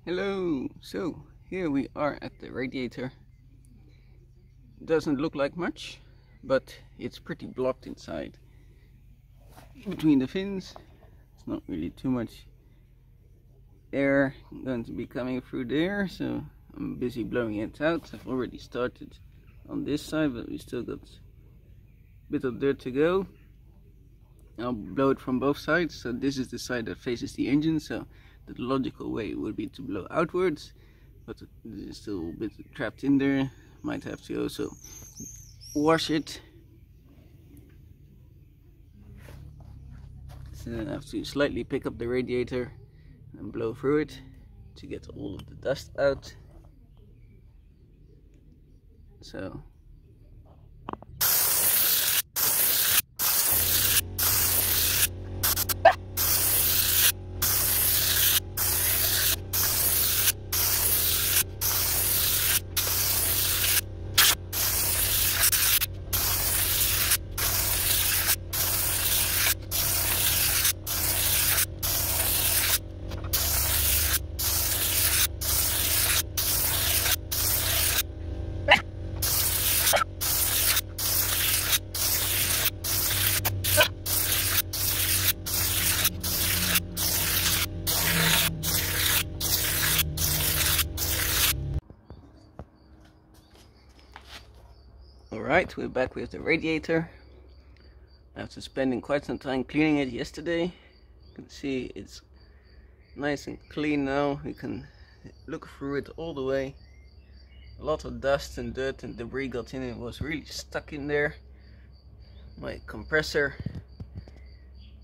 Hello, so here we are at the radiator. Doesn't look like much, but it's pretty blocked inside. Between the fins, it's not really too much air going to be coming through there, so I'm busy blowing it out. I've already started on this side, but we still got a bit of dirt to go. I'll blow it from both sides, so this is the side that faces the engine, so the logical way would be to blow outwards, but there's still a bit trapped in there. Might have to also wash it, so I have to slightly pick up the radiator and blow through it to get all of the dust out. So alright, we're back with the radiator. After spending quite some time cleaning it yesterday, you can see it's nice and clean now. You can look through it all the way. A lot of dust and dirt and debris got in. It was really stuck in there. My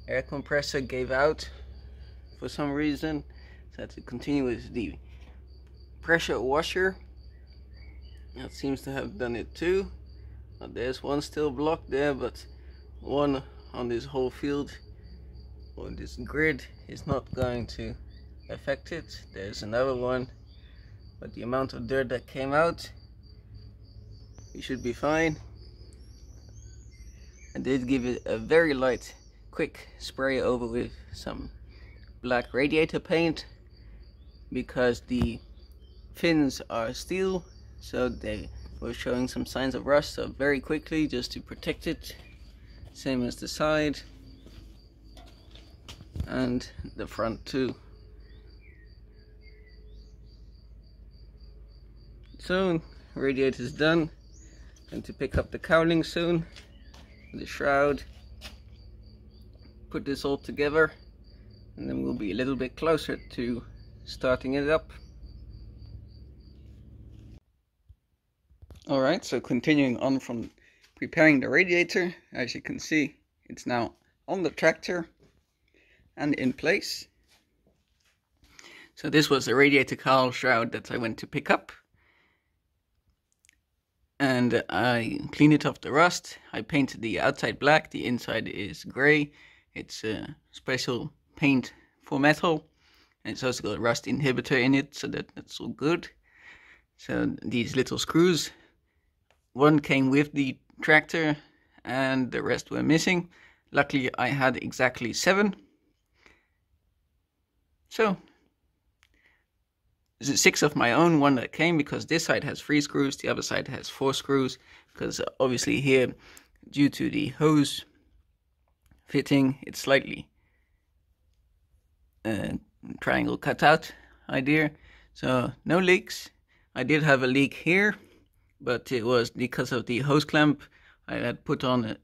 air compressor gave out for some reason, so I had to continue with the pressure washer. That seems to have done it too. There's one still blocked there, but one on this whole field or this grid is not going to affect it. There's another one, but the amount of dirt that came out, we should be fine. I did give it a very light, quick spray over with some black radiator paint, because the fins are steel, so they were showing some signs of rust, so very quickly, just to protect it. Same as the side and the front too. So radiator's done. Going to pick up the cowling soon, the shroud, put this all together, and then we'll be a little bit closer to starting it up. Alright, so continuing on from preparing the radiator, as you can see, it's now on the tractor and in place. So this was the radiator cowl shroud that I went to pick up, and I cleaned it off the rust. I painted the outside black, the inside is grey. It's a special paint for metal, and it's also got a rust inhibitor in it, so that's all good. So these little screws, one came with the tractor and the rest were missing. Luckily I had exactly 7. So there's 6 of my own, one that came, because this side has 3 screws, the other side has 4 screws, because obviously here, due to the hose fitting, it's slightly triangle cutout idea, so no leaks. I did have a leak here, but it was because of the hose clamp. I had put on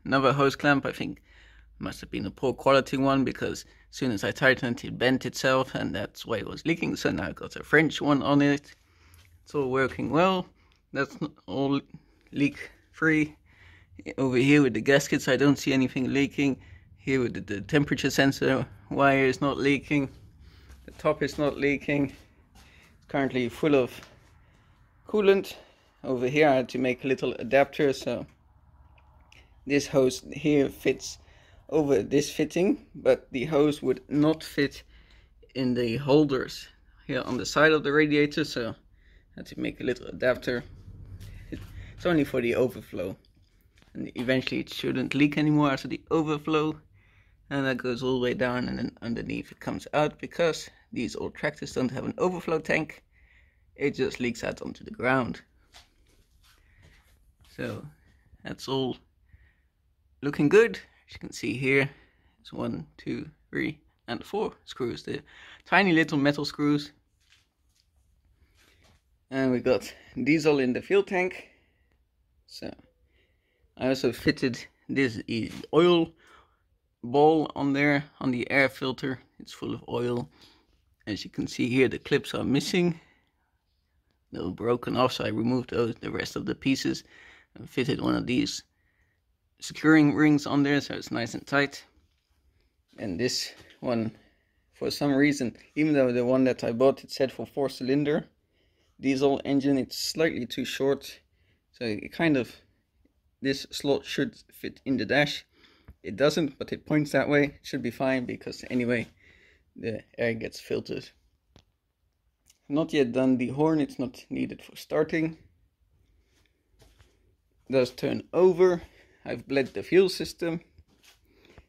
another hose clamp. I think it must have been a poor quality one, because as soon as I tightened it bent itself, and that's why it was leaking. So now I got a French one on it. It's all working well. That's all leak free. Over here with the gaskets, I don't see anything leaking. Here with the temperature sensor wire is not leaking. The top is not leaking. It's currently full of coolant. Over here I had to make a little adapter, so this hose here fits over this fitting, but the hose would not fit in the holders here on the side of the radiator, so I had to make a little adapter. It's only for the overflow, and eventually it shouldn't leak anymore after the overflow. and that goes all the way down, and then underneath it comes out because these old tractors don't have an overflow tank. It just leaks out onto the ground. So that's all looking good. As you can see here, it's 1, 2, 3, and 4 screws. They're tiny little metal screws. And we got diesel in the fuel tank. So I also fitted this oil ball on there on the air filter. It's full of oil. As you can see here, the clips are missing. They were broken off, so I removed the rest of the pieces and fitted one of these securing rings on there, so it's nice and tight. And this one, for some reason, even though the one that I bought, it said for 4-cylinder diesel engine, it's slightly too short, so it kind of, this slot should fit in the dash. It doesn't, but it points that way. It should be fine, because anyway the air gets filtered. Not yet done the horn, it's not needed for starting. It does turn over. I've bled the fuel system.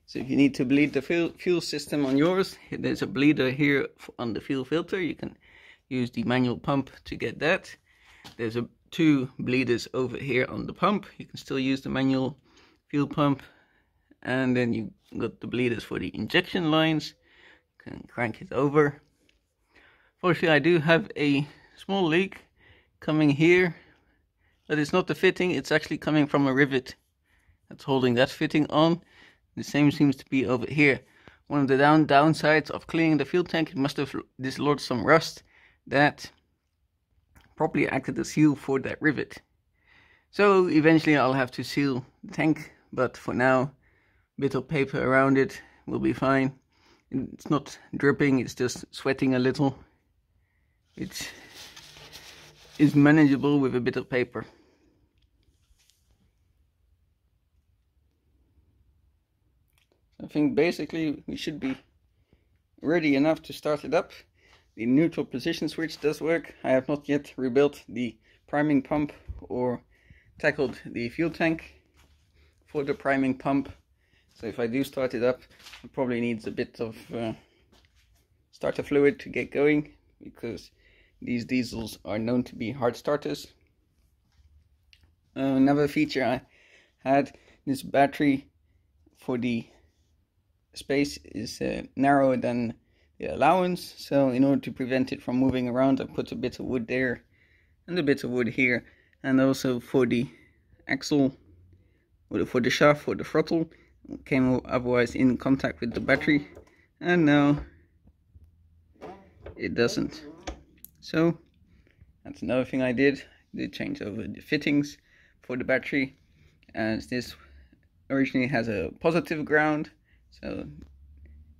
So if you need to bleed the fuel system on yours, there's a bleeder here on the fuel filter. You can use the manual pump to get that. There's 2 bleeders over here on the pump. You can still use the manual fuel pump. And then you got the bleeders for the injection lines. You can crank it over. Fortunately, I do have a small leak coming here, but it's not the fitting, it's actually coming from a rivet that's holding that fitting on. The same seems to be over here. One of the downsides of cleaning the fuel tank, it must have dislodged some rust that probably acted as seal for that rivet. So eventually I'll have to seal the tank, but for now, a bit of paper around it will be fine. It's not dripping, it's just sweating a little. It is manageable with a bit of paper. I think basically we should be ready enough to start it up. The neutral position switch does work. I have not yet rebuilt the priming pump or tackled the fuel tank for the priming pump. So if I do start it up, it probably needs a bit of starter fluid to get going, because these diesels are known to be hard starters. Another feature I had, this battery for the space is narrower than the allowance, so in order to prevent it from moving around, I put a bit of wood there and a bit of wood here, and also for the axle, or for the shaft, for the throttle, came otherwise in contact with the battery, and now it doesn't. So that's another thing I did change over the fittings for the battery, as this originally has a positive ground, so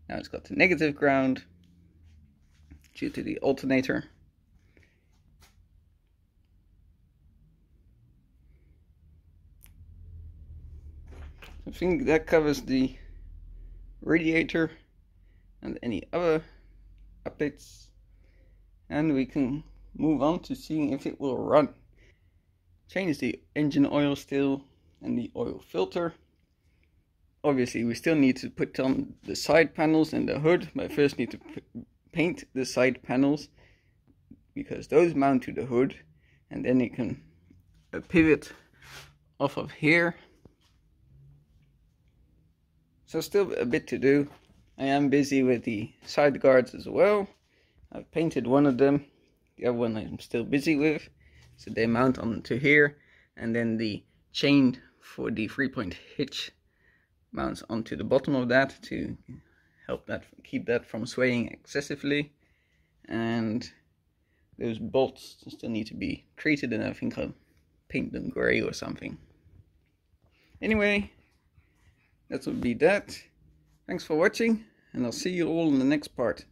now it's got a negative ground due to the alternator. I think that covers the radiator and any other updates, and we can move on to seeing if it will run. Change the engine oil still and the oil filter. Obviously we still need to put on the side panels and the hood, but I first need to paint the side panels, because those mount to the hood, and then it can pivot off of here. So still a bit to do. I am busy with the side guards as well. I've painted one of them, the other one I'm still busy with. So they mount onto here, and then the chain for the 3-point hitch mounts onto the bottom of that to help that keep that from swaying excessively. And those bolts still need to be treated, and I think I'll paint them grey or something. Anyway, that would be that. Thanks for watching, and I'll see you all in the next part.